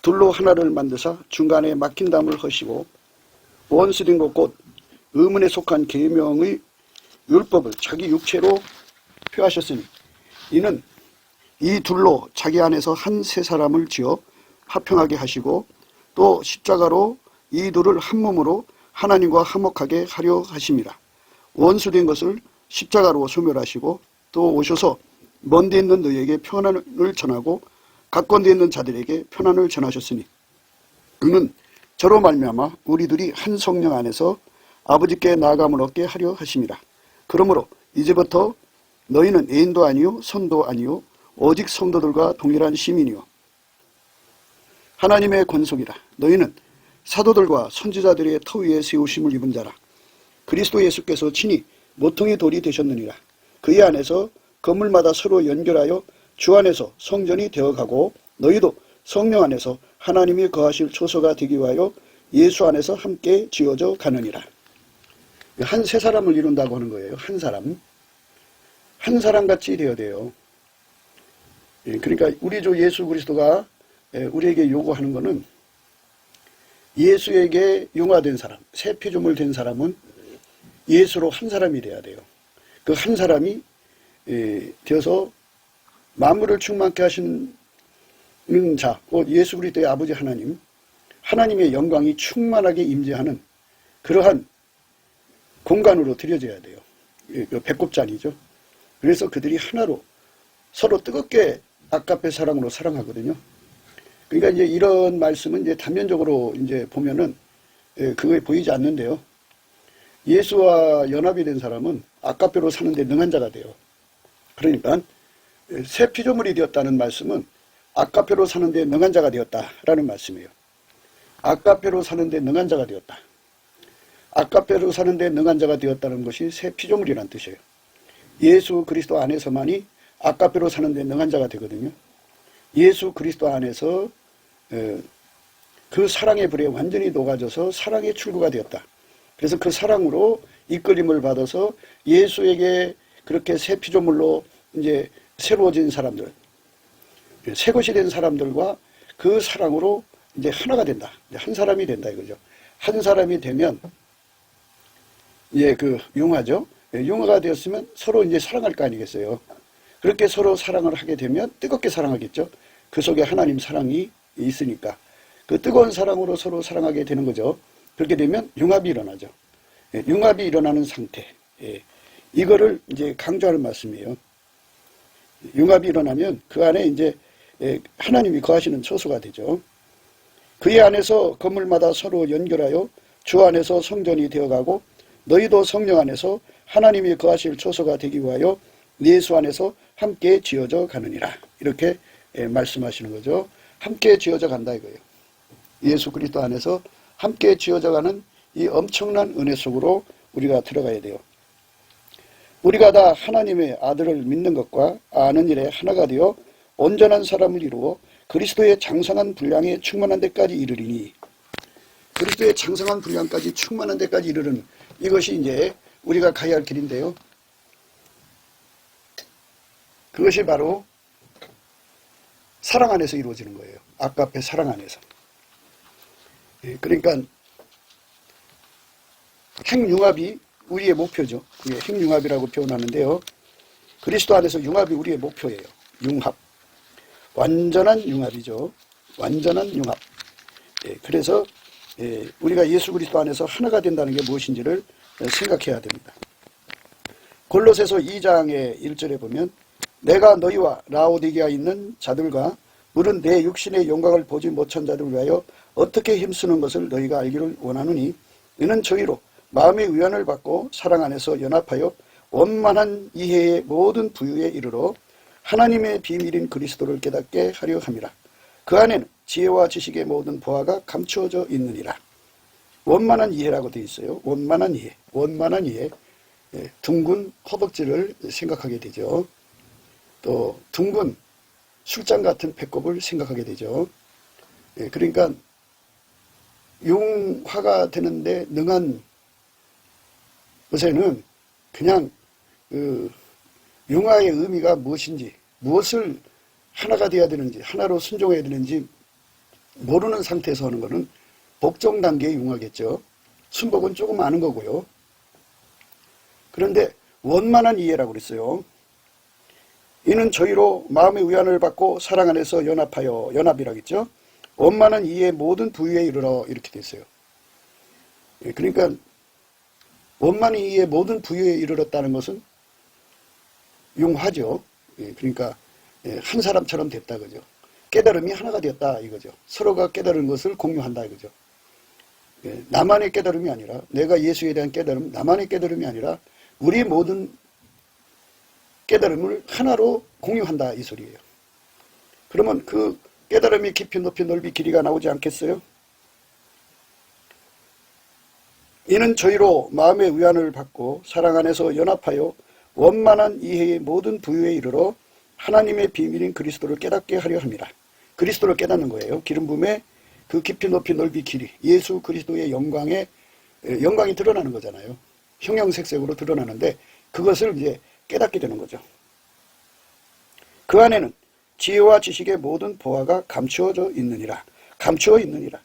둘로 하나를 만드사 중간에 막힌 담을 허시고 원수된 것 곧 의문에 속한 계명의 율법을 자기 육체로 표하셨으니 이는 이 둘로 자기 안에서 한 세 사람을 지어 화평하게 하시고 또 십자가로 이 둘을 한 몸으로 하나님과 화목하게 하려 하심이라. 원수된 것을 십자가로 소멸하시고 또 오셔서 먼데 있는 너희에게 평안을 전하고 가까운데 있는 자들에게 평안을 전하셨으니 그는 저로 말미암아 우리들이 한 성령 안에서 아버지께 나아감을 얻게 하려 하심이라. 그러므로 이제부터 너희는 애인도 아니요 선도 아니요 오직 성도들과 동일한 시민이요 하나님의 권속이라. 너희는 사도들과 선지자들의 터 위에 세우심을 입은 자라. 그리스도 예수께서 친히 모퉁이 돌이 되셨느니라. 그의 안에서 건물마다 서로 연결하여 주 안에서 성전이 되어가고 너희도 성령 안에서 하나님이 거하실 초소가 되기 위하여 예수 안에서 함께 지어져 가느니라. 한 세 사람을 이룬다고 하는 거예요. 한 사람. 한 사람같이 되어야 돼요. 그러니까 우리 주 예수 그리스도가 우리에게 요구하는 것은 예수에게 융화된 사람, 새 피조물 된 사람은 예수로 한 사람이 돼야 돼요. 그 한 사람이 되어서 만물을 충만케 하시는 자, 곧 예수 그리스도의 아버지 하나님, 하나님의 영광이 충만하게 임재하는 그러한 공간으로 들여져야 돼요. 배꼽자리죠. 그래서 그들이 하나로 서로 뜨겁게 아가페 사랑으로 사랑하거든요. 그러니까 이제 이런 말씀은 이제 단면적으로 이제 보면은 그게 보이지 않는데요. 예수와 연합이 된 사람은 아가페로 사는데 능한 자가 돼요. 그러니까 새 피조물이 되었다는 말씀은 아가페로 사는데 능한 자가 되었다라는 말씀이에요. 아가페로 사는데 능한 자가 되었다. 아가페로 사는데 능한 자가 되었다는 것이 새 피조물이라는 뜻이에요. 예수 그리스도 안에서만이 아가페로 사는데 능한 자가 되거든요. 예수 그리스도 안에서 그 사랑의 불에 완전히 녹아져서 사랑의 출구가 되었다. 그래서 그 사랑으로 이끌림을 받아서 예수에게 그렇게 새 피조물로 이제 새로워진 사람들, 새 것이 된 사람들과 그 사랑으로 이제 하나가 된다. 한 사람이 된다 이거죠. 한 사람이 되면 이제 그 융화죠. 융화가 되었으면 서로 이제 사랑할 거 아니겠어요. 그렇게 서로 사랑을 하게 되면 뜨겁게 사랑하겠죠. 그 속에 하나님 사랑이 있으니까 그 뜨거운 사랑으로 서로 사랑하게 되는 거죠. 그렇게 되면 융합이 일어나죠. 융합이 일어나는 상태. 이거를 이제 강조하는 말씀이에요. 융합이 일어나면 그 안에 이제 하나님이 거하시는 처소가 되죠. 그의 안에서 건물마다 서로 연결하여 주 안에서 성전이 되어가고 너희도 성령 안에서 하나님이 거하실 처소가 되기 위하여 예수 안에서 함께 지어져 가느니라. 이렇게 말씀하시는 거죠. 함께 지어져 간다 이거예요. 예수 그리스도 안에서 함께 지어져 가는 이 엄청난 은혜 속으로 우리가 들어가야 돼요. 우리가 다 하나님의 아들을 믿는 것과 아는 일에 하나가 되어 온전한 사람을 이루어 그리스도의 장성한 분량에 충만한 데까지 이르리니, 그리스도의 장성한 분량까지 충만한 데까지 이르는 이것이 이제 우리가 가야 할 길인데요. 그것이 바로 사랑 안에서 이루어지는 거예요. 아가페 사랑 안에서. 그러니까 핵융합이 우리의 목표죠. 핵융합이라고 표현하는데요. 그리스도 안에서 융합이 우리의 목표예요. 융합. 완전한 융합이죠. 완전한 융합. 그래서 우리가 예수 그리스도 안에서 하나가 된다는 게 무엇인지를 생각해야 됩니다. 골로새서 2장의 1절에 보면 내가 너희와 라오디게아에 있는 자들과 물은 내 육신의 영광을 보지 못한 자들을 위하여 어떻게 힘쓰는 것을 너희가 알기를 원하노니 이는 저희로 마음의 위안을 받고 사랑 안에서 연합하여 원만한 이해의 모든 부유에 이르러 하나님의 비밀인 그리스도를 깨닫게 하려 함이라. 그 안에는 지혜와 지식의 모든 보화가 감추어져 있느니라. 원만한 이해라고 되어 있어요. 원만한 이해. 원만한 이해. 둥근 허벅지를 생각하게 되죠. 또 둥근 술잔 같은 배꼽을 생각하게 되죠. 그러니까 융화가 되는데 능한 것에는 그냥 융화의 의미가 무엇인지, 무엇을 하나가 되어야 되는지, 하나로 순종해야 되는지 모르는 상태에서 하는 것은 복종 단계의 융화겠죠. 순복은 조금 아는 거고요. 그런데 원만한 이해라고 그랬어요. 이는 저희로 마음의 위안을 받고 사랑 안에서 연합하여, 연합이라겠죠. 원만한 이해의 모든 부유에 이르러 이렇게 됐어요. 그러니까 원만한 이해의 모든 부유에 이르렀다는 것은 융화죠. 그러니까 한 사람처럼 됐다 그죠. 깨달음이 하나가 되었다 이거죠. 서로가 깨달은 것을 공유한다 이거죠. 나만의 깨달음이 아니라, 내가 예수에 대한 깨달음, 나만의 깨달음이 아니라 우리 모든 깨달음을 하나로 공유한다 이 소리예요. 그러면 그 깨달음이 깊이 높이 넓이 길이가 나오지 않겠어요? 이는 저희로 마음의 위안을 받고 사랑 안에서 연합하여 원만한 이해의 모든 부유에 이르러 하나님의 비밀인 그리스도를 깨닫게 하려 합니다. 그리스도를 깨닫는 거예요. 기름 부음의 그 깊이 높이 넓이 길이, 예수 그리스도의 영광이 드러나는 거잖아요. 형형색색으로 드러나는데 그것을 이제 깨닫게 되는 거죠. 그 안에는 지혜와 지식의 모든 보화가 감추어져 있느니라. 감추어 있느니라.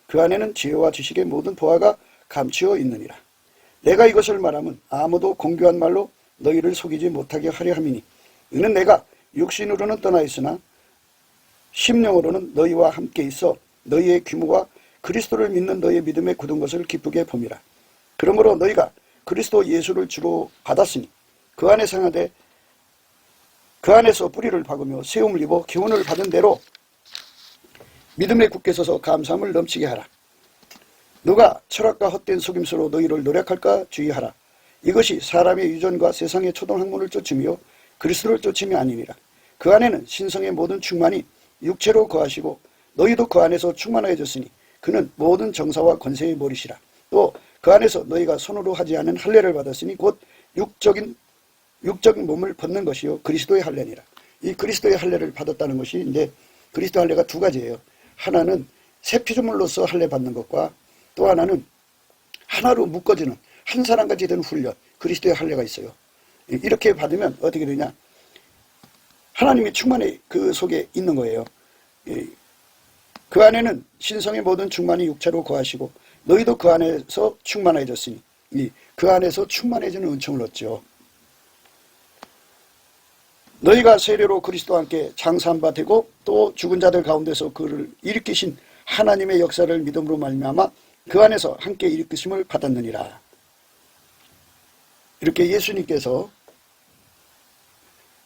그 안에는 지혜와 지식의 모든 보화가 감추어 있느니라. 내가 이것을 말하면 아무도 공교한 말로 너희를 속이지 못하게 하려 함이니 이는 내가 육신으로는 떠나 있으나 심령으로는 너희와 함께 있어 너희의 규모가 그리스도를 믿는 너희의 믿음에 굳은 것을 기쁘게 봄이라. 그러므로 너희가 그리스도 예수를 주로 받았으니 그 안에 상하되 그 안에서 뿌리를 박으며 세움을 입어 기운을 받은 대로 믿음에 굳게 서서 감사함을 넘치게 하라. 누가 철학과 헛된 속임수로 너희를 노력할까 주의하라. 이것이 사람의 유전과 세상의 초등학문을 쫓으며 그리스도를 쫓음이 아니니라. 그 안에는 신성의 모든 충만이 육체로 거하시고 너희도 그 안에서 충만하여졌으니 그는 모든 정사와 권세의 머리시라. 또 그 안에서 너희가 손으로 하지 않은 할례를 받았으니 곧 육적인 몸을 벗는 것이요 그리스도의 할례니라. 이 그리스도의 할례를 받았다는 것이 이제 그리스도 할례가 두 가지예요. 하나는 새 피조물로서 할례 받는 것과 또 하나는 하나로 묶어지는 한 사람같이 되는 훈련, 그리스도의 할례가 있어요. 이렇게 받으면 어떻게 되냐? 하나님이 충만히 그 속에 있는 거예요. 그 안에는 신성의 모든 충만이 육체로 거하시고 너희도 그 안에서 충만해졌으니 그 안에서 충만해지는 은총을 얻죠. 너희가 세례로 그리스도와 함께 장사한 바 되고 또 죽은 자들 가운데서 그를 일으키신 하나님의 역사를 믿음으로 말미암아 그 안에서 함께 일으키심을 받았느니라. 이렇게 예수님께서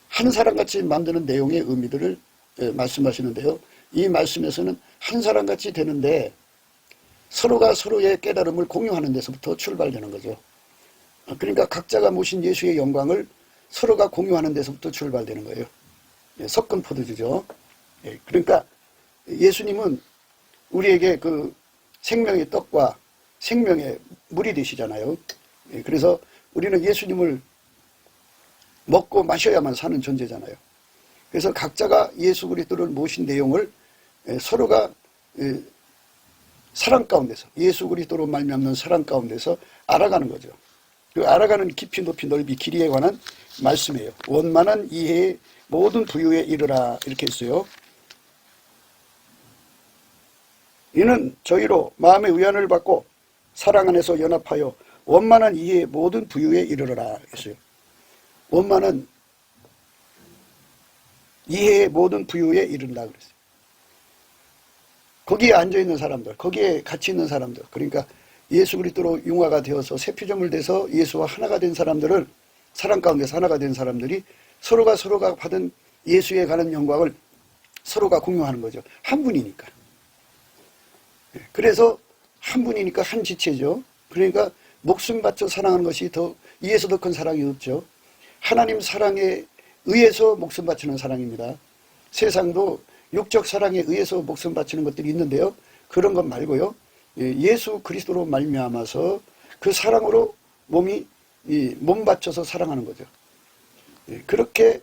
한 사람같이 만드는 내용의 의미들을 말씀하시는데요. 이 말씀에서는 한 사람같이 되는데 서로가 서로의 깨달음을 공유하는 데서부터 출발되는 거죠. 그러니까 각자가 모신 예수의 영광을 서로가 공유하는 데서부터 출발되는 거예요. 섞은 포도주죠. 그러니까 예수님은 우리에게 그 생명의 떡과 생명의 물이 되시잖아요. 그래서 우리는 예수님을 먹고 마셔야만 사는 존재잖아요. 그래서 각자가 예수 그리스도를 모신 내용을 서로가 사랑 가운데서 예수 그리스도로 말미암는 사랑 가운데서 알아가는 거죠. 그 알아가는 깊이 높이 넓이 길이에 관한 말씀이에요. 원만한 이해의 모든 부유에 이르라 이렇게 했어요. 이는 저희로 마음의 위안을 받고 사랑 안에서 연합하여 원만한 이해의 모든 부유에 이르러라 했어요. 원만한 이해의 모든 부유에 이른다 그랬어요. 거기에 앉아있는 사람들, 거기에 같이 있는 사람들, 그러니까 예수 그리스도로 융화가 되어서 새 피조물 돼서 예수와 하나가 된 사람들을 사랑 가운데서 하나가 된 사람들이 서로가 받은 예수에 관한 영광을 서로가 공유하는 거죠. 한 분이니까. 그래서 한 분이니까 한 지체죠. 그러니까 목숨 바쳐 사랑하는 것이 이에서 더 큰 사랑이 없죠. 하나님 사랑에 의해서 목숨 바치는 사랑입니다. 세상도 육적 사랑에 의해서 목숨 바치는 것들이 있는데요. 그런 것 말고요. 예수 그리스도로 말미암아서 그 사랑으로 몸 바쳐서 사랑하는 거죠. 그렇게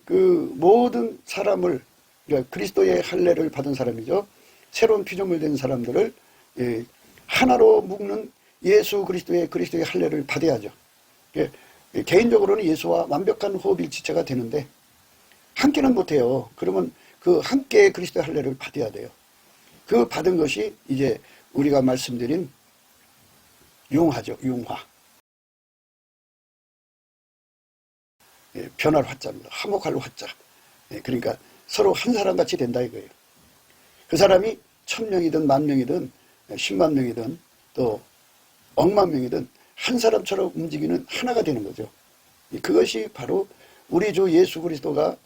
그 모든 사람을 그러니까 그리스도의 할례를 받은 사람이죠. 새로운 피조물 된 사람들을 하나로 묶는 예수 그리스도의 할례를 받아야죠. 개인적으로는 예수와 완벽한 호흡일지체가 되는데 함께는 못해요. 그러면 그 함께 그리스도의 할례를 받아야 돼요. 그 받은 것이 이제 우리가 말씀드린 융화죠. 융화. 변할 화자입니다. 화목할 화자. 그러니까 서로 한 사람같이 된다 이거예요. 그 사람이 1000명이든 10,000명이든 10만 명이든 또 억만 명이든 한 사람처럼 움직이는 하나가 되는 거죠. 그것이 바로 우리 주 예수 그리스도가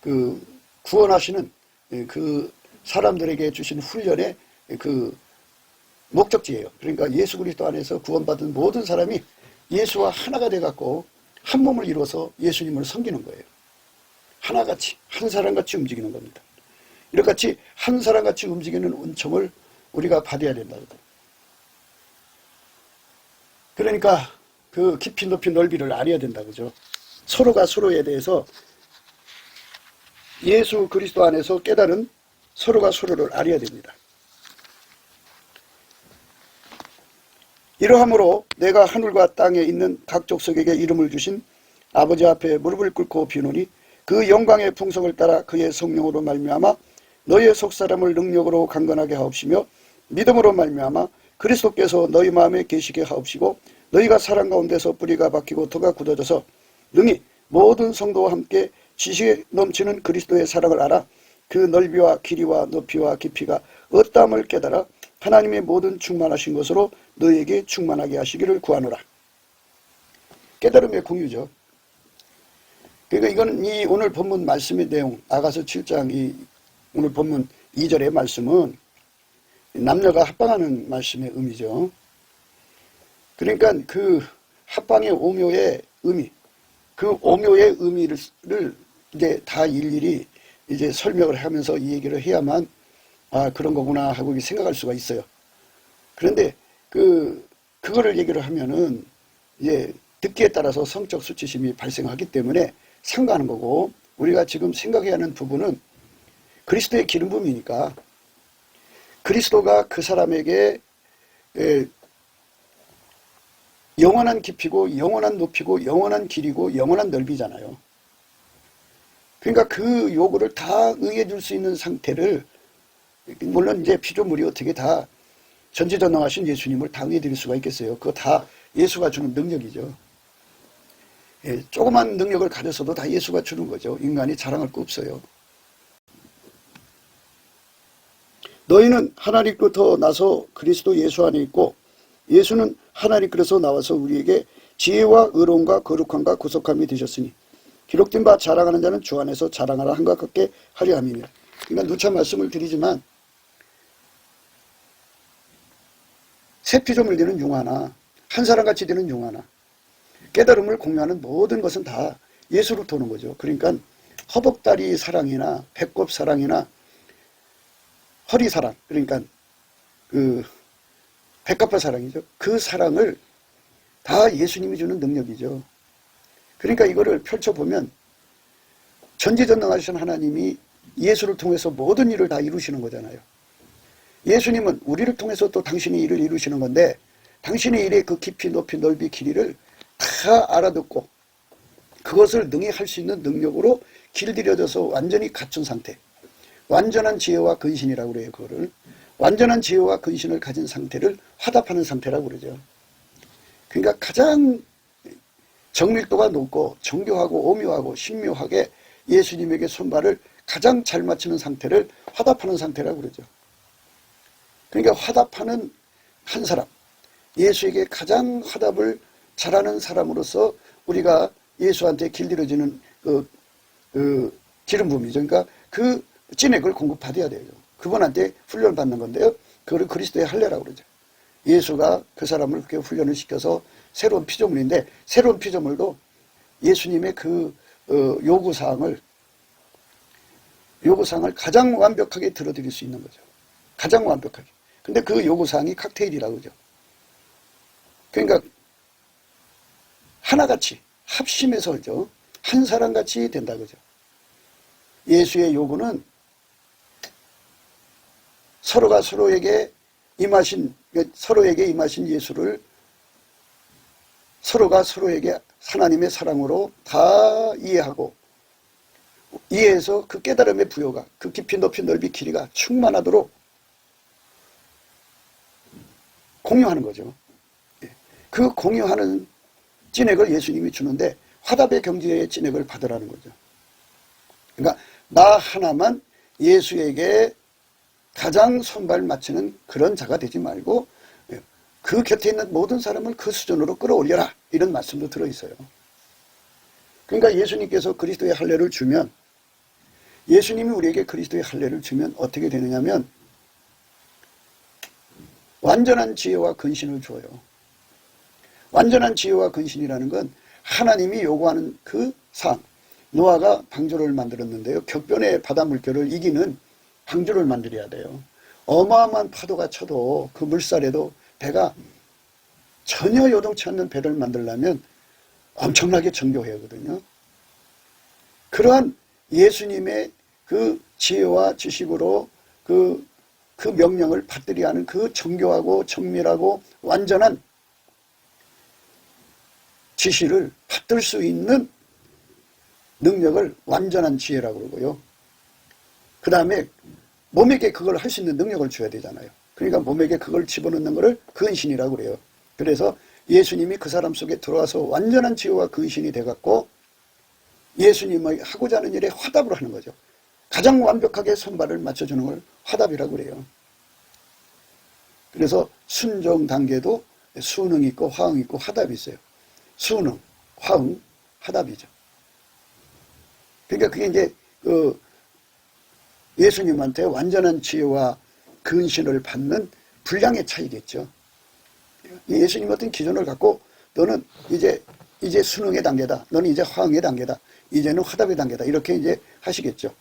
그 구원하시는 그 사람들에게 주신 훈련의 그 목적지예요. 그러니까 예수 그리스도 안에서 구원받은 모든 사람이 예수와 하나가 돼갖고 한 몸을 이루어서 예수님을 섬기는 거예요. 하나같이 한 사람같이 움직이는 겁니다. 이렇게 한 사람같이 움직이는 은총을 우리가 받아야 된다. 그러니까 그 깊이 높이 넓이를 알아야 된다 그죠. 서로가 서로에 대해서 예수 그리스도 안에서 깨달은 서로가 서로를 알아야 됩니다. 이러함으로 내가 하늘과 땅에 있는 각 족속에게 이름을 주신 아버지 앞에 무릎을 꿇고 비노니 그 영광의 풍성을 따라 그의 성령으로 말미암아 너희의 속사람을 능력으로 강건하게 하옵시며 믿음으로 말미암아 그리스도께서 너희 마음에 계시게 하옵시고 너희가 사랑 가운데서 뿌리가 박히고 터가 굳어져서 능히 모든 성도와 함께 지식에 넘치는 그리스도의 사랑을 알아 그 넓이와 길이와 높이와 깊이가 어떠함을 깨달아 하나님의 모든 충만하신 것으로 너희에게 충만하게 하시기를 구하노라. 깨달음의 공유죠. 그러니까 이건 이 오늘 본문 말씀의 내용, 아가서 7장 이 오늘 본문 2절의 말씀은 남녀가 합방하는 말씀의 의미죠. 그러니까 그 합방의 오묘의 의미, 그 오묘의 의미를 이제 다 일일이 이제 설명을 하면서 이 얘기를 해야만 아, 그런 거구나 하고 생각할 수가 있어요. 그런데 그거를 얘기를 하면은 이제 듣기에 따라서 성적 수치심이 발생하기 때문에 상가하는 거고, 우리가 지금 생각해야 하는 부분은 그리스도의 기름 부음이니까 그리스도가 그 사람에게 영원한 깊이고 영원한 높이고 영원한 길이고 영원한 넓이잖아요. 그러니까 그 요구를 다 응해 줄 수 있는 상태를, 물론 이제 피조물이 어떻게 다 전지전능하신 예수님을 다 응해 드릴 수가 있겠어요. 그거 다 예수가 주는 능력이죠. 예, 조그만 능력을 가졌어도 다 예수가 주는 거죠. 인간이 자랑할 거 없어요. 너희는 하나님께로부터 나서 그리스도 예수 안에 있고 예수는 하나님께로서 나와서 우리에게 지혜와 의로움과 거룩함과 구속함이 되셨으니 기록된 바 자랑하는 자는 주 안에서 자랑하라 한과 같게 하려 함이니라. 그러니까 누차 말씀을 드리지만 새 피조물 되는 용 하나, 한 사람같이 되는 용 하나, 깨달음을 공유하는 모든 것은 다 예수로부터 오는 거죠. 그러니까 허벅다리 사랑이나 배꼽 사랑이나 허리 사랑, 그러니까 그 백합화 사랑이죠. 그 사랑을 다 예수님이 주는 능력이죠. 그러니까 이거를 펼쳐보면 전지전능하신 하나님이 예수를 통해서 모든 일을 다 이루시는 거잖아요. 예수님은 우리를 통해서 또 당신의 일을 이루시는 건데, 당신의 일의 그 깊이 높이 넓이 길이를 다 알아듣고 그것을 능히 할 수 있는 능력으로 길들여져서 완전히 갖춘 상태, 완전한 지혜와 근신이라고 그래요. 그거를 완전한 지혜와 근신을 가진 상태를 화답하는 상태라고 그러죠. 그러니까 가장 정밀도가 높고 정교하고 오묘하고 신묘하게 예수님에게 손발을 가장 잘 맞추는 상태를 화답하는 상태라고 그러죠. 그러니까 화답하는 한 사람, 예수에게 가장 화답을 잘하는 사람으로서 우리가 예수한테 길들여지는 기름 부음이죠. 그러니까 그 찐액을 공급받아야 돼요. 그분한테 훈련을 받는 건데요. 그걸 그리스도의 할례라고 그러죠. 예수가 그 사람을 그렇게 훈련을 시켜서 새로운 피조물인데, 새로운 피조물도 예수님의 그 요구사항을 가장 완벽하게 들어드릴 수 있는 거죠. 가장 완벽하게. 근데 그 요구사항이 칵테일이라고 그러죠. 그러니까 하나같이 합심해서 그죠. 한 사람같이 된다 그죠. 예수의 요구는 서로가 서로에게 임하신 예수를 서로가 서로에게 하나님의 사랑으로 다 이해하고, 이해해서 그 깨달음의 부여가, 그 깊이 높이 넓이 길이가 충만하도록 공유하는 거죠. 그 공유하는 찐액을 예수님이 주는데 화답의 경지의 찐액을 받으라는 거죠. 그러니까 나 하나만 예수에게 가장 손발 맞추는 그런 자가 되지 말고 그 곁에 있는 모든 사람을 그 수준으로 끌어올려라, 이런 말씀도 들어있어요. 그러니까 예수님께서 그리스도의 할례를 주면, 예수님이 우리에게 그리스도의 할례를 주면 어떻게 되느냐면 완전한 지혜와 근신을 줘요. 완전한 지혜와 근신이라는 건 하나님이 요구하는 그 사항, 노아가 방주를 만들었는데요. 격변의 바다 물결을 이기는 방주를 만들어야 돼요. 어마어마한 파도가 쳐도 그 물살에도 배가 전혀 요동치 않는 배를 만들려면 엄청나게 정교해야 하거든요. 그러한 예수님의 그 지혜와 지식으로 그 명령을 받들여야 하는 그 정교하고 정밀하고 완전한 지시를 받들 수 있는 능력을 완전한 지혜라고 그러고요. 그 다음에 몸에게 그걸 할 수 있는 능력을 줘야 되잖아요. 그러니까 몸에게 그걸 집어넣는 것을 근신이라고 그래요. 그래서 예수님이 그 사람 속에 들어와서 완전한 지혜와 근신이 돼갖고 예수님의 하고자 하는 일에 화답을 하는 거죠. 가장 완벽하게 손발을 맞춰주는 걸 화답이라고 그래요. 그래서 순종 단계도 수능 있고 화응 있고 화답이 있어요. 수능, 화응, 화답이죠. 그러니까 그게 이제 예수님한테 완전한 지혜와 근신을 받는 분량의 차이겠죠. 예수님 같은 기준을 갖고 너는 이제 순응의 단계다. 너는 이제 화응의 단계다. 이제는 화답의 단계다. 이렇게 이제 하시겠죠.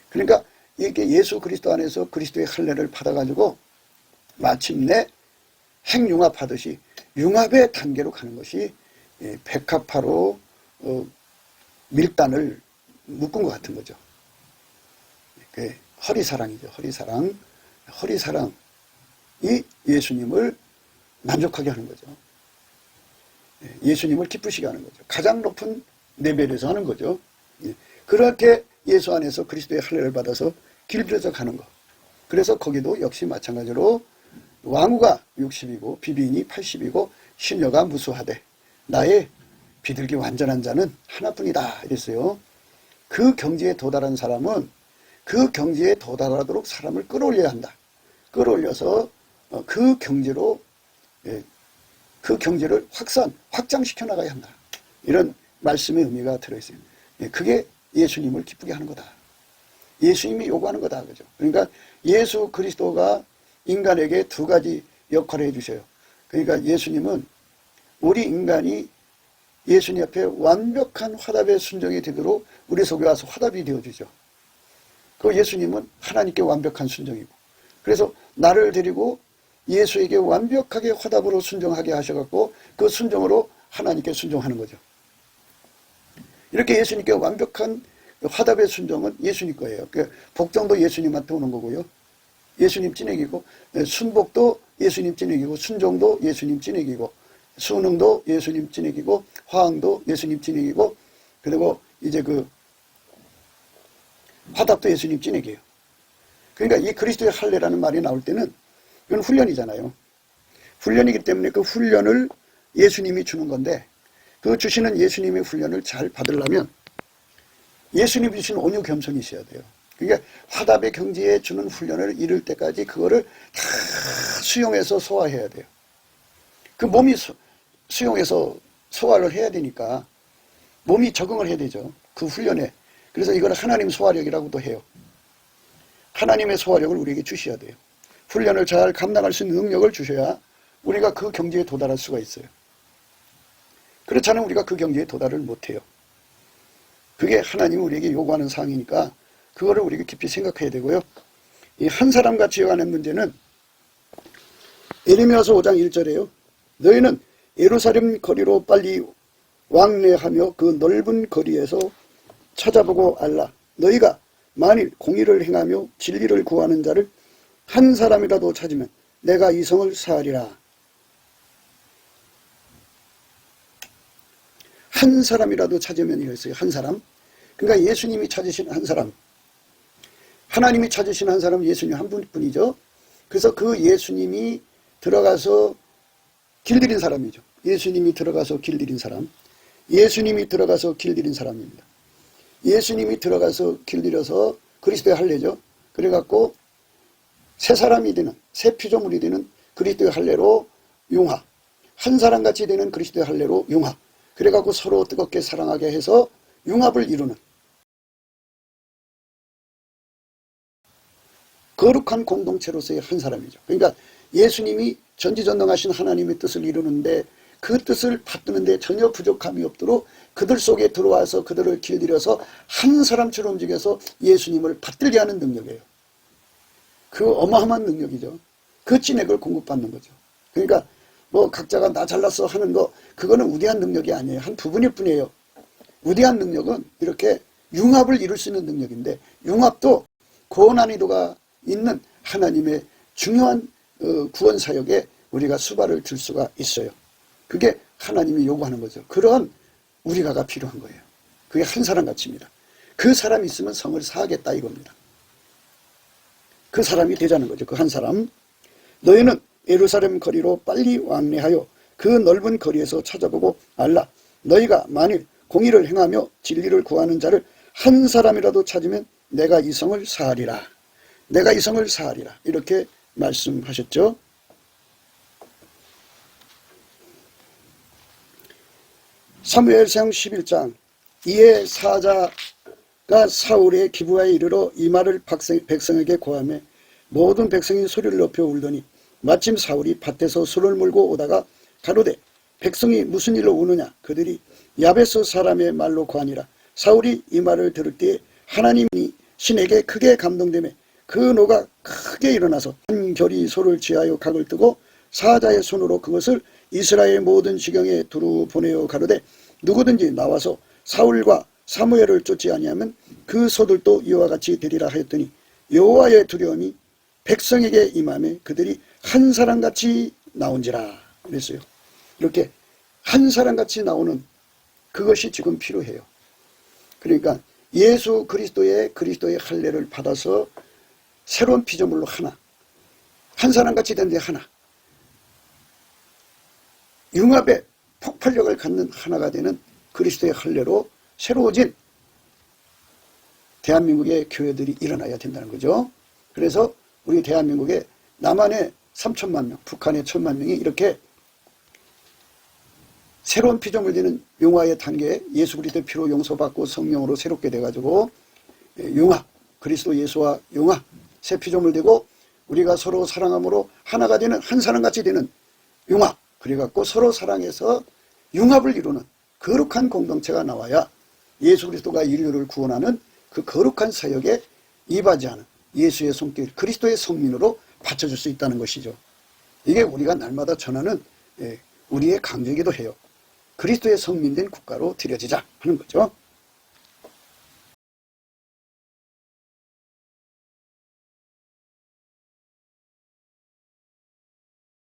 그러니까 이게 예수 그리스도 안에서 그리스도의 할례를 받아가지고 마침내 핵융합하듯이 융합의 단계로 가는 것이 백합화로 밀단을 묶은 것 같은 거죠. 허리사랑이죠. 허리사랑이 예수님을 만족하게 하는 거죠. 예수님을 기쁘시게 하는 거죠. 가장 높은 레벨에서 하는 거죠. 그렇게 예수 안에서 그리스도의 할례를 받아서 길들여져 가는 것. 그래서 거기도 역시 마찬가지로 왕후가 60이고 비비인이 80이고 시녀가 무수하되 나의 비둘기 완전한 자는 하나뿐이다 이랬어요. 그 경지에 도달한 사람은 그 경지에 도달하도록 사람을 끌어올려야 한다. 끌어올려서 그 경지로 그 경지를 확장시켜 나가야 한다. 이런 말씀의 의미가 들어있어요. 그게 예수님을 기쁘게 하는 거다. 예수님이 요구하는 거다. 그죠? 그러니까 예수 그리스도가 인간에게 두 가지 역할을 해주셔요. 그러니까 예수님은 우리 인간이 예수님 앞에 완벽한 화답의 순종이 되도록 우리 속에 와서 화답이 되어주죠. 그 예수님은 하나님께 완벽한 순종이고, 그래서 나를 데리고 예수에게 완벽하게 화답으로 순종하게 하셔갖고 그 순종으로 하나님께 순종하는 거죠. 이렇게 예수님께 완벽한 화답의 순종은 예수님 거예요. 복종도 예수님한테 오는 거고요. 예수님 찐액이고, 순복도 예수님 찐액이고, 순종도 예수님 찐액이고, 순응도 예수님 찐액이고, 화응도 예수님 찐액이고, 그리고 이제 화답도 예수님 찐액이에요. 그러니까 이 그리스도의 할례라는 말이 나올 때는 이건 훈련이잖아요. 훈련이기 때문에 그 훈련을 예수님이 주는 건데, 그 주시는 예수님의 훈련을 잘 받으려면 예수님이 주신 온유 겸손이 있어야 돼요. 그러니까 화답의 경지에 주는 훈련을 이룰 때까지 그거를 다 수용해서 소화해야 돼요. 그 몸이 수용해서 소화를 해야 되니까 몸이 적응을 해야 되죠. 그 훈련에. 그래서 이걸 하나님 소화력이라고도 해요. 하나님의 소화력을 우리에게 주셔야 돼요. 훈련을 잘 감당할 수 있는 능력을 주셔야 우리가 그 경지에 도달할 수가 있어요. 그렇지 않으면 우리가 그 경지에 도달을 못해요. 그게 하나님이 우리에게 요구하는 사항이니까 그거를 우리가 깊이 생각해야 되고요. 이 한 사람과 지어가는 문제는 예레미야서 5장 1절에요. 너희는 예루살렘 거리로 빨리 왕래하며 그 넓은 거리에서 찾아보고 알라. 너희가 만일 공의를 행하며 진리를 구하는 자를 한 사람이라도 찾으면 내가 이 성을 사하리라. 한 사람이라도 찾으면 이랬어요. 한 사람. 그러니까 예수님이 찾으신 한 사람. 하나님이 찾으신 한 사람은 예수님 한 분뿐이죠. 그래서 그 예수님이 들어가서 길들인 사람이죠. 예수님이 들어가서 길들인 사람. 예수님이 들어가서 길들인 사람입니다. 예수님이 들어가서 길들여서 그리스도의 할례죠. 그래갖고 새 사람이 되는, 새 피조물이 되는 그리스도의 할례로 융화. 한 사람같이 되는 그리스도의 할례로 융화. 그래갖고 서로 뜨겁게 사랑하게 해서 융합을 이루는 거룩한 공동체로서의 한 사람이죠. 그러니까 예수님이 전지전능하신 하나님의 뜻을 이루는데 그 뜻을 받드는데 전혀 부족함이 없도록 그들 속에 들어와서 그들을 길들여서 한 사람처럼 움직여서 예수님을 받들게 하는 능력이에요. 그 어마어마한 능력이죠. 그 찐액을 공급받는 거죠. 그러니까 뭐 각자가 나 잘났어 하는 거 그거는 우대한 능력이 아니에요. 한 부분일 뿐이에요. 우대한 능력은 이렇게 융합을 이룰 수 있는 능력인데 융합도 고난이도가 있는 하나님의 중요한 구원 사역에 우리가 수발을 들 수가 있어요. 그게 하나님이 요구하는 거죠. 그러한 우리가가 필요한 거예요. 그게 한 사람 가치입니다. 그 사람이 있으면 성을 사하겠다 이겁니다. 그 사람이 되자는 거죠. 그 한 사람. 너희는 예루살렘 거리로 빨리 왕래하여 그 넓은 거리에서 찾아보고 알라. 너희가 만일 공의를 행하며 진리를 구하는 자를 한 사람이라도 찾으면 내가 이 성을 사하리라. 내가 이 성을 사하리라. 이렇게 말씀하셨죠. 사무엘상 11장 이에 사자가 사울의 기브아에 이르러 이 말을 백성에게 고하매 모든 백성이 소리를 높여 울더니 마침 사울이 밭에서 소를 몰고 오다가 가로되 백성이 무슨 일로 우느냐. 그들이 야베스 사람의 말로 고하니라. 사울이 이 말을 들을 때에 하나님이 신에게 크게 감동되매 그 노가 크게 일어나서 한 결이 소를 취하여 각을 뜨고 사자의 손으로 그것을 이스라엘 모든 지경에 두루 보내어 가로되 누구든지 나와서 사울과 사무엘을 쫓지 아니하면 그 소들도 이와 같이 되리라 하였더니 여호와의 두려움이 백성에게 임하매 그들이 한 사람같이 나온지라 그랬어요. 이렇게 한 사람같이 나오는 그것이 지금 필요해요. 그러니까 예수 그리스도의 할례를 받아서 새로운 피조물로 하나, 한 사람같이 된 데 하나, 융합의 폭발력을 갖는 하나가 되는 그리스도의 할례로 새로워진 대한민국의 교회들이 일어나야 된다는 거죠. 그래서 우리 대한민국에 남한에 3천만 명, 북한에 1,000만 명이 이렇게 새로운 피조물 되는 용화의 단계에 예수 그리스도의 피로 용서받고 성령으로 새롭게 돼가지고 용화, 그리스도 예수와 용화, 새 피조물 되고 우리가 서로 사랑함으로 하나가 되는 한 사람같이 되는 융합, 그래갖고 서로 사랑해서 융합을 이루는 거룩한 공동체가 나와야 예수 그리스도가 인류를 구원하는 그 거룩한 사역에 이바지하는 예수의 손길, 그리스도의 성민으로 받쳐줄 수 있다는 것이죠. 이게 우리가 날마다 전하는 우리의 강조이기도 해요. 그리스도의 성민된 국가로 들여지자 하는 거죠.